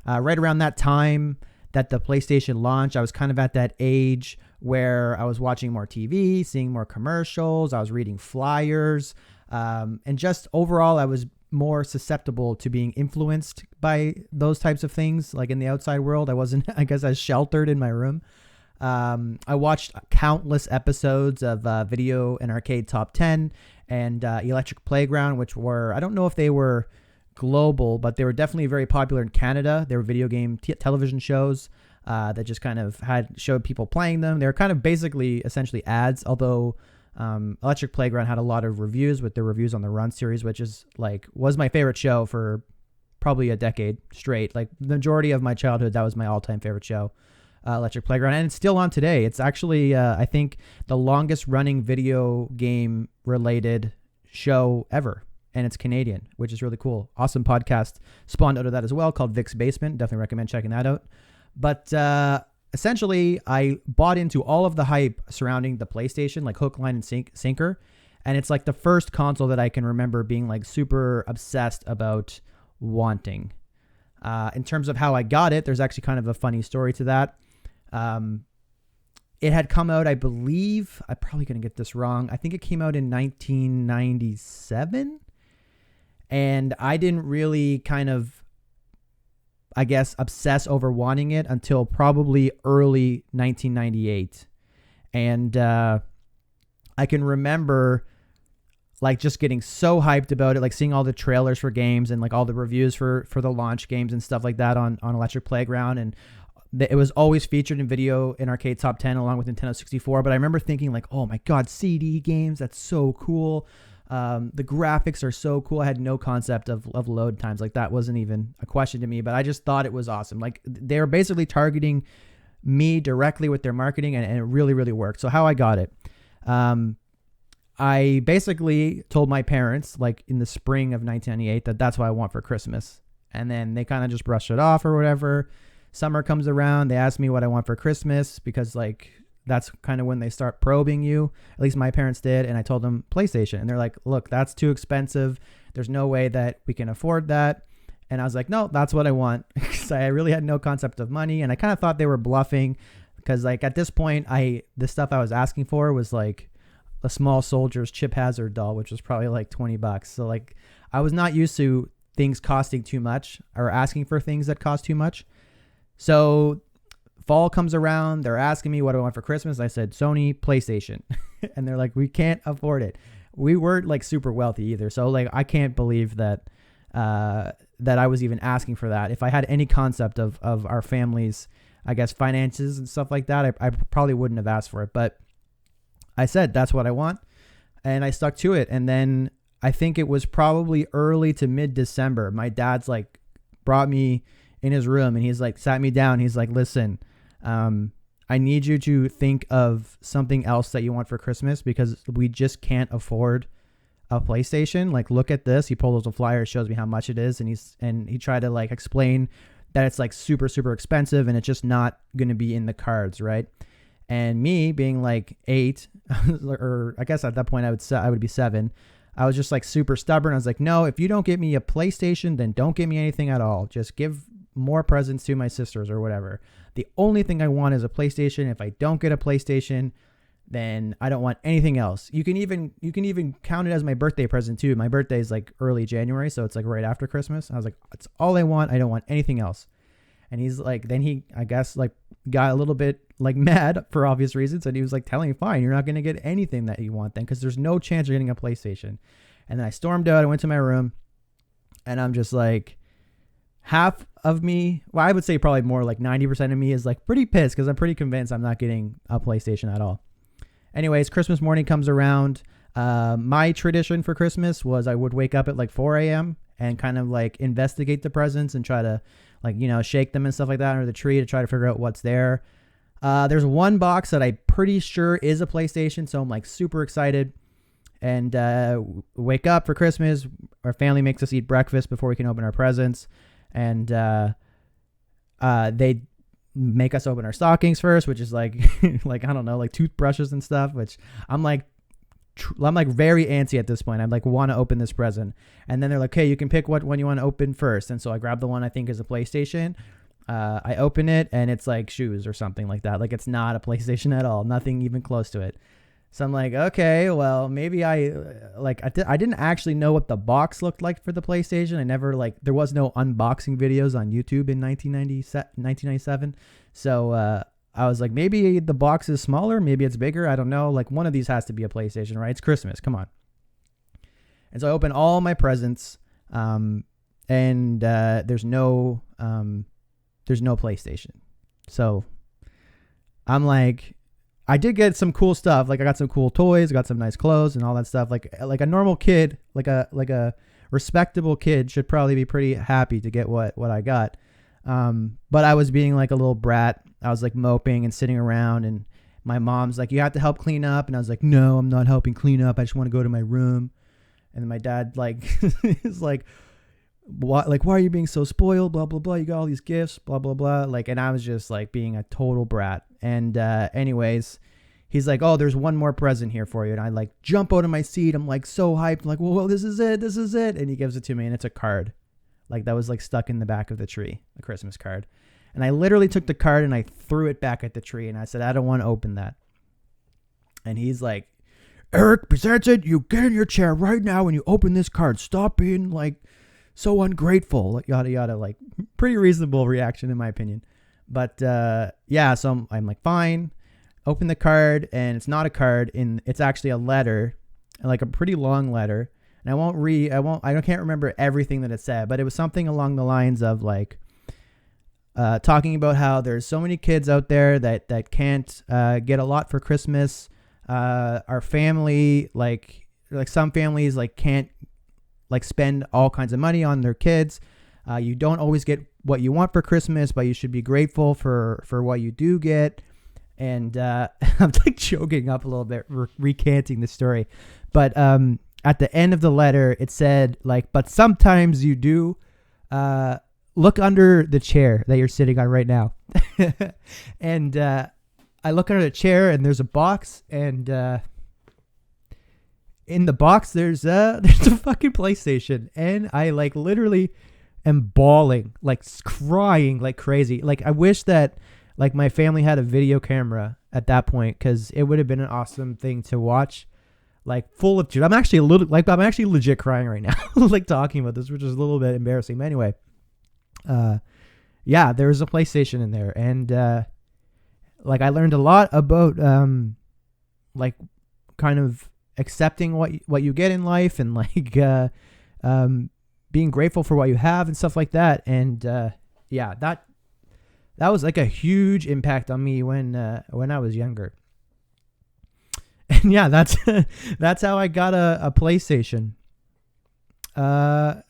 Right around that time that the PlayStation launched, I was kind of at that age where I was watching more TV, seeing more commercials. I was reading flyers. And just overall, I was more susceptible to being influenced by those types of things. Like in the outside world, I wasn't, I guess, as sheltered in my room. I watched countless episodes of Video and Arcade Top 10 and Electric Playground, which were, I don't know if they were global, but they were definitely very popular in Canada. They were video game television shows that just kind of showed people playing them. They were kind of basically essentially ads, although Electric Playground had a lot of reviews with their reviews on the Run series, which is was my favorite show for probably a decade straight. Like the majority of my childhood, that was my all-time favorite show. Electric Playground, and it's still on today. It's actually, I think, the longest running video game related show ever, and it's Canadian, which is really cool. Awesome podcast spawned out of that as well, called Vic's Basement. Definitely recommend checking that out. But essentially, I bought into all of the hype surrounding the PlayStation, like hook, line, and sinker, and it's like the first console that I can remember being like super obsessed about wanting. In terms of how I got it, there's actually kind of a funny story to that. It had come out, I believe, I'm probably going to get this wrong. I think it came out in 1997. And I didn't really kind of, I guess, obsess over wanting it until probably early 1998. And I can remember like just getting so hyped about it, like seeing all the trailers for games and like all the reviews for the launch games and stuff like that on Electric Playground. And it was always featured in Video and Arcade Top 10 along with Nintendo 64. But I remember thinking like, oh my God, CD games, that's so cool. The graphics are so cool. I had no concept of load times. Like that wasn't even a question to me, but I just thought it was awesome. Like they were basically targeting me directly with their marketing, and it really, really worked. So how I got it, I basically told my parents like in the spring of 1998 that that's what I want for Christmas. And then they kind of just brushed it off or whatever. Summer comes around. They ask me what I want for Christmas because like that's kind of when they start probing you. At least my parents did. And I told them PlayStation. And they're like, look, that's too expensive. There's no way that we can afford that. And I was like, no, that's what I want. Because I really had no concept of money. And I kind of thought they were bluffing because like at this point, the stuff I was asking for was like a Small Soldiers Chip Hazard doll, which was probably like $20. So like I was not used to things costing too much or asking for things that cost too much. So fall comes around. They're asking me what I want for Christmas. I said, Sony PlayStation. And they're like, we can't afford it. We weren't like super wealthy either. So like, I can't believe that I was even asking for that. If I had any concept of our family's, I guess, finances and stuff like that, I probably wouldn't have asked for it. But I said, that's what I want. And I stuck to it. And then I think it was probably early to mid-December. My dad's like brought me in his room and he's like sat me down. He's like, listen, I need you to think of something else that you want for Christmas because we just can't afford a PlayStation. Like, look at this. He pulled out a flyer, shows me how much it is. And he tried to like explain that it's like super, super expensive and it's just not going to be in the cards. Right. And me being like 8 or I guess at that point I would be 7. I was just like super stubborn. I was like, no, if you don't get me a PlayStation, then don't get me anything at all. Just give more presents to my sisters or whatever. The only thing I want is a PlayStation. If I don't get a PlayStation, then I don't want anything else. You can even count it as my birthday present too. My birthday is like early January, so it's like right after Christmas. I was like, that's all I want. I don't want anything else. And he's like, then he, I guess, like got a little bit like mad for obvious reasons. And he was like telling me, fine, you're not going to get anything that you want then because there's no chance you're getting a PlayStation. And then I stormed out. I went to my room and I'm just like, half of me, well, I would say probably more like 90% of me is like pretty pissed because I'm pretty convinced I'm not getting a PlayStation at all. Anyways, Christmas morning comes around. My tradition for Christmas was I would wake up at like 4 a.m. and kind of like investigate the presents and try to like, you know, shake them and stuff like that under the tree to try to figure out what's there. There's one box that I'm pretty sure is a PlayStation. So I'm like super excited and wake up for Christmas. Our family makes us eat breakfast before we can open our presents. And they make us open our stockings first, which is like, like, I don't know, like toothbrushes and stuff, which I'm like I'm like very antsy at this point. I like want to open this present, and then they're like, "Okay, you can pick what one you want to open first." And so I grab the one I think is a PlayStation. I open it, and it's like shoes or something like that. Like it's not a PlayStation at all. Nothing even close to it. So I'm like, okay, well, maybe I didn't actually know what the box looked like for the PlayStation. I never there was no unboxing videos on YouTube in 1997. So I was like, maybe the box is smaller, maybe it's bigger. I don't know. Like one of these has to be a PlayStation, right? It's Christmas. Come on. And so I open all my presents, and there's no PlayStation. So I'm like, I did get some cool stuff. Like I got some cool toys, got some nice clothes and all that stuff. Like a normal kid, like a respectable kid should probably be pretty happy to get what I got. But I was being like a little brat. I was like moping and sitting around, and my mom's like, "You have to help clean up." And I was like, "No, I'm not helping clean up. I just want to go to my room." And then my dad like is like, "What? Like, why are you being so spoiled? Blah, blah, blah. You got all these gifts, blah, blah, blah." Like, and I was just like being a total brat. And, anyways, he's like, "Oh, there's one more present here for you." And I like jump out of my seat. I'm like so hyped. I'm like, well, this is it. This is it. And he gives it to me, and it's a card. Like that was like stuck in the back of the tree, a Christmas card. And I literally took the card and I threw it back at the tree. And I said, "I don't want to open that." And he's like, "Eric presents it. You get in your chair right now and you open this card. Stop being like so ungrateful." Like yada, yada, like pretty reasonable reaction in my opinion. But, yeah, so I'm like, fine, open the card, and it's not a card it's actually a letter, like a pretty long letter. And I can't remember everything that it said, but it was something along the lines of like, talking about how there's so many kids out there that can't, get a lot for Christmas. Our family, like some families like can't like spend all kinds of money on their kids. You don't always get what you want for Christmas, but you should be grateful for what you do get. And I'm like choking up a little bit, recanting the story. But at the end of the letter, it said like, "But sometimes you do look under the chair that you're sitting on right now." And I look under the chair, and there's a box, and in the box there's a fucking PlayStation, and I like literally am bawling, like crying like crazy. Like I wish that like my family had a video camera at that point, because it would have been an awesome thing to watch. Like full of I'm actually legit crying right now, like talking about this, which is a little bit embarrassing. But anyway, yeah, there was a PlayStation in there, and like I learned a lot about like kind of accepting what you get in life, and like being grateful for what you have and stuff like that. And yeah, that was like a huge impact on me when I was younger. And yeah, that's how I got a PlayStation. Yeah.